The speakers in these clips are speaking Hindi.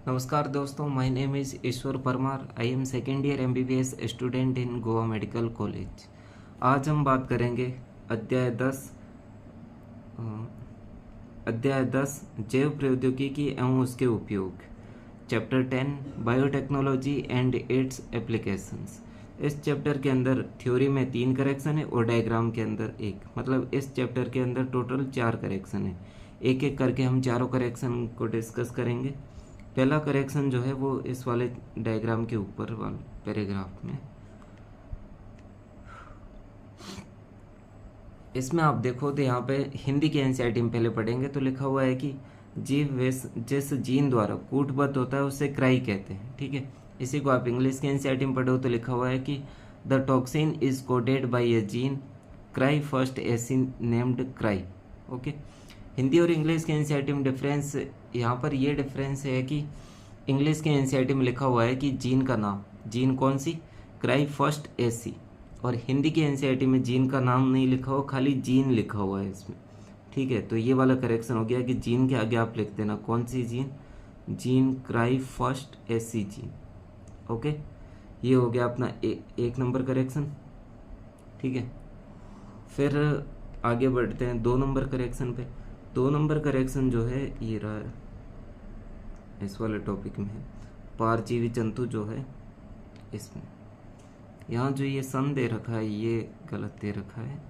नमस्कार दोस्तों, my name is Ishwar Parmar. I am second year MBBS student in Goa medical college. आज हम बात करेंगे अ, अध्याय 10 जैव प्रौद्योगिकी एवं उसके उपयोग। Chapter 10 biotechnology and it's applications. इस चैप्टर के अंदर थ्योरी में 3 करेक्शन है और डायग्राम के अंदर एक, मतलब इस चैप्टर के अंदर टोटल 4 करेक्शन है। एक एक करके हम चारों करेक्शन को डिस्कस करेंगे। पहला करेक्शन जो है वो इस वाले डायग्राम के ऊपर वाले पैराग्राफ में, इसमें आप देखो तो यहाँ पे हिंदी के एनसीईआरटी में पहले पढ़ेंगे तो लिखा हुआ है कि जीव जिस जीन द्वारा कूटबद्ध होता है उसे क्राई कहते हैं। ठीक है, इसी को आप इंग्लिश के एनसीईआरटी में पढ़ो तो लिखा हुआ है कि the toxin is coded by A gene cry first AC named cry. Okay, Hindi और इंग्लिश के एनसीईआरटी में डिफरेंस, यहाँ पर ये डिफरेंस है कि इंग्लिश के एनसीईआरटी में लिखा हुआ है कि जीन का नाम, जीन कौन सी, क्राई फर्स्ट एसी, और हिंदी के एनसीईआरटी में जीन का नाम नहीं लिखा हुआ, खाली जीन लिखा हुआ है इसमें। ठीक है, तो ये वाला करेक्शन हो गया कि जीन के आगे आप लिख देना कौन सी gene, gene cry first AC gene. Okay, ये हो गया अपना एक नंबर करेक्शन। ठीक है, फिर आगे बढ़ते हैं 2 नंबर करेक्शन पे। 2 नंबर करेक्शन जो है ये रहा, इस वाले टॉपिक में है पारजीवी जंतु जो है इसमें। यहाँ जो ये सन दे रखा है ये गलत दे रखा है।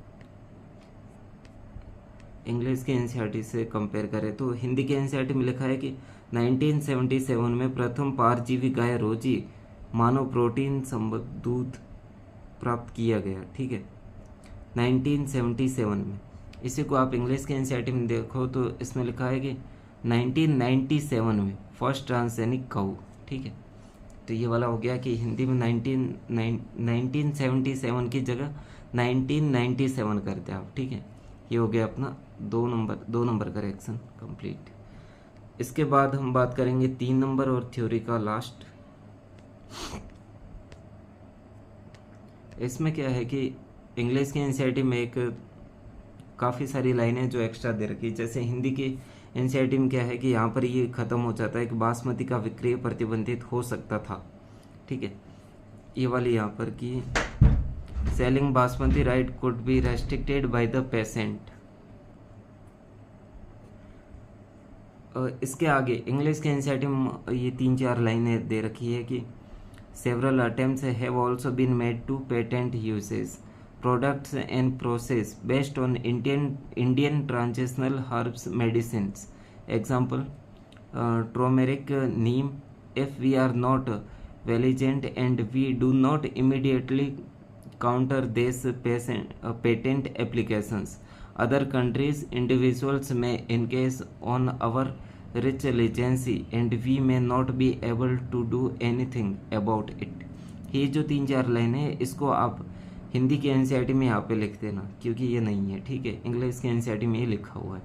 इंग्लिश के एनसीईआरटी से कंपेयर करें तो हिंदी के एनसीईआरटी में लिखा है कि 1977 में प्रथम पारजीवी गाय रोजी मानव प्रोटीन संबद्ध दूध प्राप्त किया गया। ठीक है, 1977 में। इसी को आप इंग्लिश के एनसीईआरटी में देखो तो इसमें लिखा है कि 1997 में फर्स्ट ट्रांसजेनिक काऊ। ठीक है, तो ये वाला हो गया कि हिंदी में 1977 की जगह 1997 करते हैं आप। ठीक है, ये हो गया अपना 2 नंबर करेक्शन कंप्लीट। इसके बाद हम बात करेंगे 3 नंबर और थ्योरी का लास्ट। इसमें क्या है कि इंग्लिश के एनसीईआरटी में एक काफ़ी सारी लाइनें जो एक्स्ट्रा दे रखी है, जैसे हिंदी के एनसीईआरटी में क्या है कि यहाँ पर ये ख़त्म हो जाता है कि बासमती का विक्रय प्रतिबंधित हो सकता था। ठीक है, ये वाली यहाँ पर कि selling basmati right could be restricted by the patient. इसके आगे इंग्लिश के एनसीईआरटी में ये 3-4 लाइनें दे रखी है कि several attempts have also been made to patent usage products and process based on Indian traditional herbs medicines. Example, turmeric, neem. If we are not vigilant and we do not immediately counter these patent applications, other countries individuals may engage on our rich legacy and we may not be able to do anything about it. ये जो 3-4 लाइन है इसको आप हिंदी के एनसीईआरटी में यहाँ पे लिख देना क्योंकि ये नहीं है। ठीक है, इंग्लिश के एनसीईआरटी में ये लिखा हुआ है।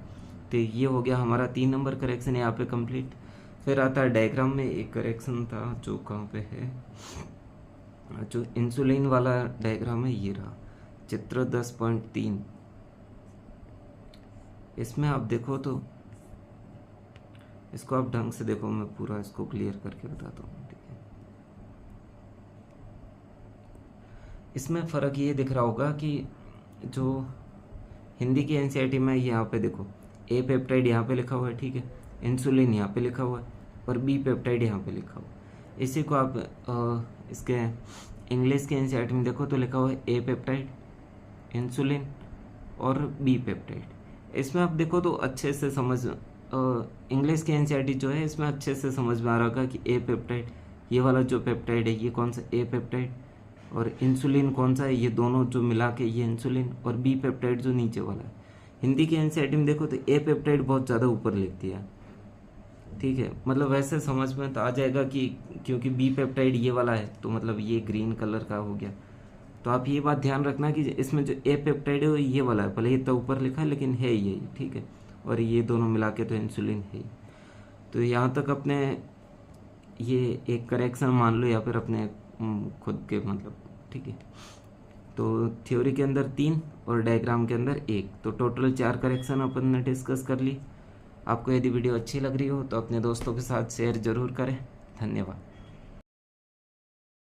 तो ये हो गया हमारा 3 नंबर करेक्शन यहाँ पे कंप्लीट। फिर आता है डायग्राम में एक करेक्शन था जो कहाँ पे है, जो इंसुलिन वाला डायग्राम है, ये रहा चित्र 10.3। इसमें आप देखो तो इसको आप ढंग से देखो, मैं पूरा इसको क्लियर करके बताता हूँ। इसमें फ़र्क ये दिख रहा होगा कि जो हिंदी की एनसीईआरटी में यहाँ पे देखो ए पेप्टाइड यहाँ पे लिखा हुआ है। ठीक है, इंसुलिन यहाँ पे लिखा हुआ है और बी पेप्टाइड यहाँ पे लिखा हुआ है। इसी को आप इसके इंग्लिश के एनसीईआरटी में देखो तो लिखा हुआ है ए पेप्टाइड, इंसुलिन और बी पेप्टाइड। इसमें आप देखो तो अच्छे से समझ, इंग्लिश के एनसीईआरटी जो है इसमें अच्छे से समझ में आ रहा होगा कि ए पेप्टाइड, ये वाला जो पेप्टाइड है ये कौन सा ए पेप्टाइड, और इंसुलिन कौन सा है, ये दोनों जो मिला के ये इंसुलिन, और बी पेप्टाइड जो नीचे वाला है। हिंदी के एनसीईआरटी में देखो तो ए पेप्टाइड बहुत ज़्यादा ऊपर लिख दिया। ठीक है, मतलब वैसे समझ में तो आ जाएगा कि क्योंकि बी पेप्टाइड ये वाला है तो मतलब ये ग्रीन कलर का हो गया। तो आप ये बात ध्यान रखना कि इसमें जो ए पेप्टाइड है वो ये वाला है, भले ये तो ऊपर लिखा है लेकिन है यही। ठीक है, और ये दोनों मिला के तो इंसुलिन है। तो यहाँ तक अपने ये एक करेक्शन मान लो या फिर अपने खुद के मतलब। ठीक है, तो थ्योरी के अंदर 3 और डायग्राम के अंदर 1, तो टोटल 4 करेक्शन अपन ने डिस्कस कर ली। आपको यदि वीडियो अच्छी लग रही हो तो अपने दोस्तों के साथ शेयर ज़रूर करें। धन्यवाद।